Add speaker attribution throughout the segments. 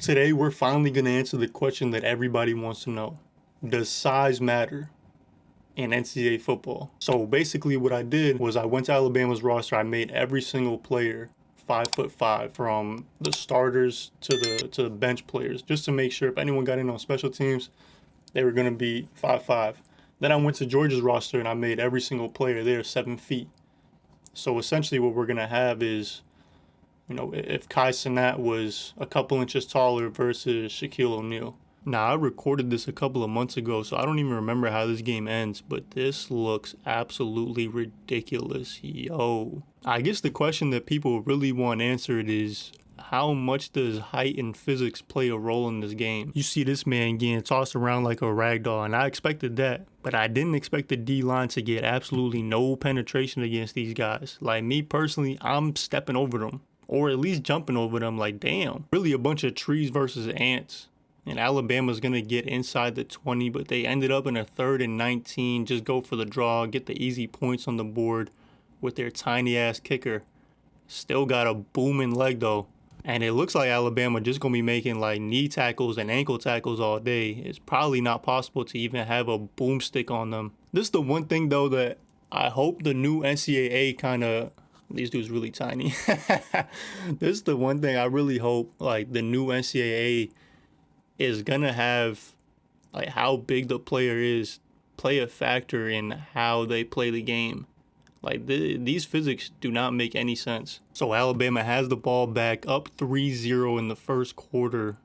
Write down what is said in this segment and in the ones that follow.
Speaker 1: Today, we're finally going to answer the question that everybody wants to know. Does size matter in NCAA football? So basically what I did was I went to Alabama's roster. I made every single player 5'5", from the starters to the bench players, just to make sure if anyone got in on special teams, they were going to be 5'5". Then I went to Georgia's roster and I made every single player there 7 feet. So essentially what we're going to have is, if Kai Cenat was a couple inches taller versus Shaquille O'Neal. Now, I recorded this a couple of months ago, so I don't even remember how this game ends, but this looks absolutely ridiculous. Yo. I guess the question that people really want answered is, how much does height and physics play a role in this game? You see this man getting tossed around like a rag doll, and I expected that, but I didn't expect the D-line to get absolutely no penetration against these guys. Like me personally, I'm stepping over them, or at least jumping over them. Like, damn. Really a bunch of trees versus ants. And Alabama's going to get inside the 20, but they ended up in a 3rd and 19. Just go for the draw, get the easy points on the board with their tiny-ass kicker. Still got a booming leg, though. And it looks like Alabama just going to be making, like, knee tackles and ankle tackles all day. It's probably not possible to even have a boomstick on them. This is the one thing, though, that I hope the new NCAA kind of... These dudes really tiny. This is the one thing I really hope, like, the new NCAA is gonna have, like, how big the player is play a factor in how they play the game. Like, these physics do not make any sense. So Alabama has the ball back, up 3-0 in the first quarter.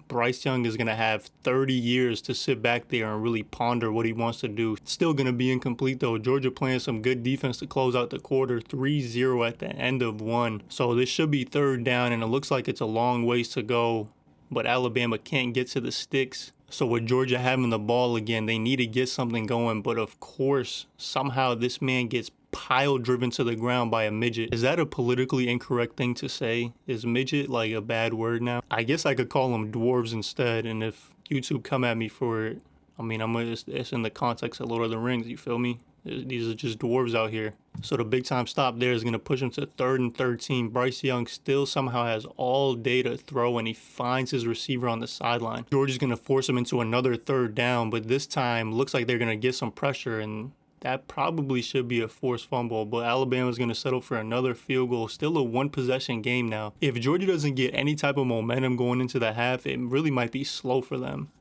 Speaker 1: Bryce Young is going to have 30 years to sit back there and really ponder what he wants to do. It's still going to be incomplete, though. Georgia playing some good defense to close out the quarter. 3-0 at the end of one. So this should be 3rd down, and it looks like it's a long ways to go. But Alabama can't get to the sticks. So with Georgia having the ball again, they need to get something going. But of course, somehow this man gets pile driven to the ground by a midget. Is that a politically incorrect thing to say? Is midget like a bad word now? I guess I could call them dwarves instead. And if YouTube come at me for it, I mean, it's in the context of Lord of the Rings, you feel me? These are just dwarves out here. So the big time stop there is going to push him to 3rd and 13. Bryce Young still somehow has all day to throw, and he finds his receiver on the sideline. Georgia's going to force him into another 3rd down, but this time looks like they're going to get some pressure, and that probably should be a forced fumble, but Alabama's going to settle for another field goal. Still a one-possession game now. If Georgia doesn't get any type of momentum going into the half, it really might be slow for them.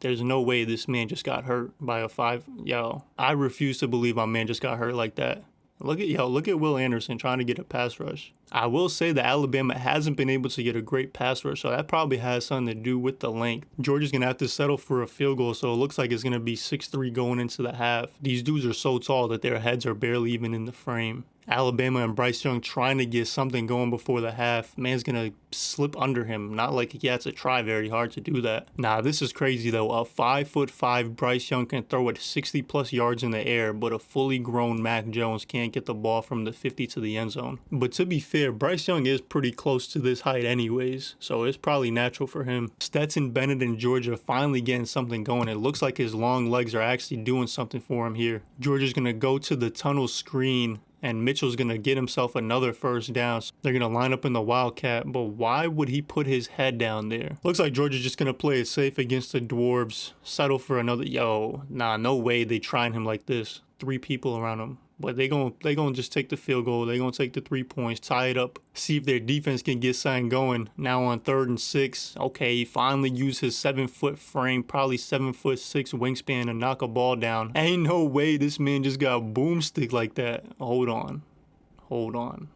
Speaker 1: There's no way this man just got hurt by a 5. Yo, I refuse to believe my man just got hurt like that. Look at Will Anderson trying to get a pass rush. I will say that Alabama hasn't been able to get a great pass rush, so that probably has something to do with the length. Georgia's going to have to settle for a field goal, so it looks like it's going to be 6-3 going into the half. These dudes are so tall that their heads are barely even in the frame. Alabama and Bryce Young trying to get something going before the half. Man's going to slip under him. Not like he had to try very hard to do that. Nah, this is crazy though. A 5'5" Bryce Young can throw it 60+ yards in the air, but a fully grown Mac Jones can't get the ball from the 50 to the end zone. But to be fair, Bryce Young is pretty close to this height anyways, so it's probably natural for him. Stetson Bennett in Georgia finally getting something going. It looks like his long legs are actually doing something for him here. Georgia's going to go to the tunnel screen, and Mitchell's going to get himself another 1st down. So they're going to line up in the Wildcat, but why would he put his head down there? Looks like Georgia's just going to play it safe against the Dwarves. Settle for another. Yo, nah, no way they trying him like this. 3 people around him. But they gonna just take the field goal. They gonna take the 3 points, tie it up, see if their defense can get something going. Now on 3rd and 6. Okay, he finally used his 7-foot frame, probably 7'6" wingspan to knock a ball down. Ain't no way this man just got boomstick like that. Hold on.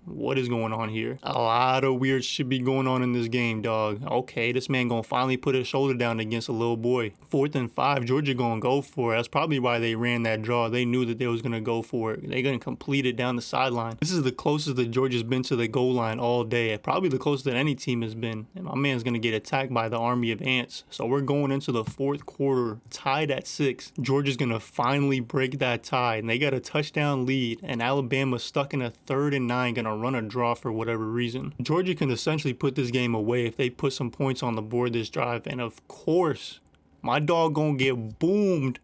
Speaker 1: What is going on here? A lot of weird shit be going on in this game, dog. Okay, this man gonna finally put his shoulder down against a little boy. 4th and 5, Georgia gonna go for it. That's probably why they ran that draw. They knew that they was gonna go for it. They gonna complete it down the sideline. This is the closest that Georgia's been to the goal line all day. Probably the closest that any team has been. And my man's gonna get attacked by the army of ants. So we're going into the 4th quarter, tied at 6. Georgia's gonna finally break that tie, and they got a touchdown lead, and Alabama's stuck in a 3rd and 9, gonna run a draw for whatever reason. Georgia can essentially put this game away if they put some points on the board this drive, and of course, my dog gonna get boomed.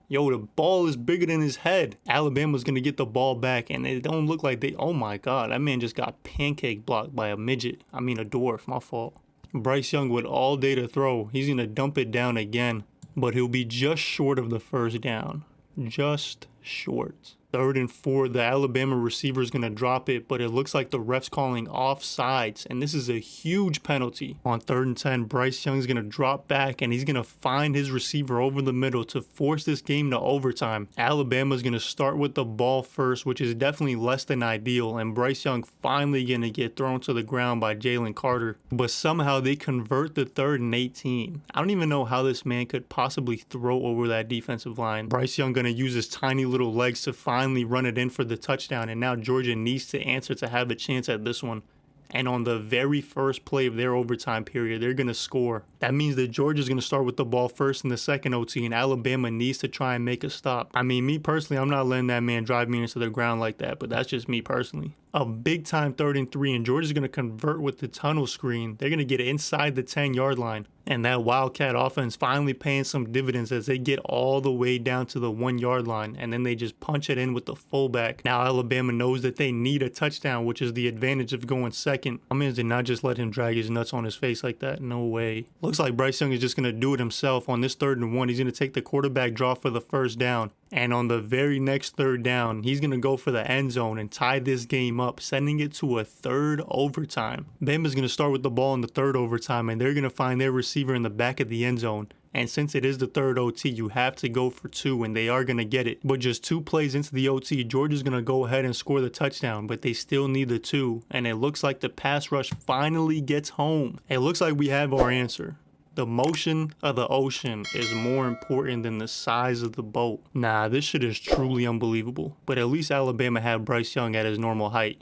Speaker 1: Yo, the ball is bigger than his head. Alabama's gonna get the ball back, and it don't look like they... Oh my God, that man just got pancake blocked by a midget. I mean a dwarf, my fault. Bryce Young with all day to throw. He's going to dump it down again, but he'll be just short of the first down. Just short. 3rd and 4, the Alabama receiver is going to drop it, but it looks like the ref's calling offsides, and this is a huge penalty. On 3rd and 10, Bryce Young is going to drop back, and he's going to find his receiver over the middle to force this game to overtime. Alabama is going to start with the ball first, which is definitely less than ideal, and Bryce Young finally going to get thrown to the ground by Jalen Carter, but somehow they convert the 3rd and 18. I don't even know how this man could possibly throw over that defensive line. Bryce Young going to use his tiny little legs to finally run it in for the touchdown, and now Georgia needs to answer to have a chance at this one. And on the very first play of their overtime period, they're going to score. That means that Georgia's going to start with the ball first in the second OT, and Alabama needs to try and make a stop. I mean, me personally, I'm not letting that man drive me into the ground like that, but that's just me personally. A big time 3rd and 3, and Georgia's going to convert with the tunnel screen. They're going to get inside the 10-yard line. And that Wildcat offense finally paying some dividends as they get all the way down to the 1-yard line, and then they just punch it in with the fullback. Now Alabama knows that they need a touchdown, which is the advantage of going second. I mean, did not just let him drag his nuts on his face like that. No way. Looks like Bryce Young is just going to do it himself. On this 3rd and 1, he's going to take the quarterback draw for the first down. And on the very next 3rd down, he's going to go for the end zone and tie this game up, sending it to a 3rd overtime. Bama's going to start with the ball in the 3rd overtime, and they're going to find their receiver in the back of the end zone. And since it is the 3rd OT, you have to go for 2, and they are going to get it. But just 2 plays into the OT, Georgia's going to go ahead and score the touchdown, but they still need the 2. And it looks like the pass rush finally gets home. It looks like we have our answer. The motion of the ocean is more important than the size of the boat. Nah, this shit is truly unbelievable. But at least Alabama had Bryce Young at his normal height.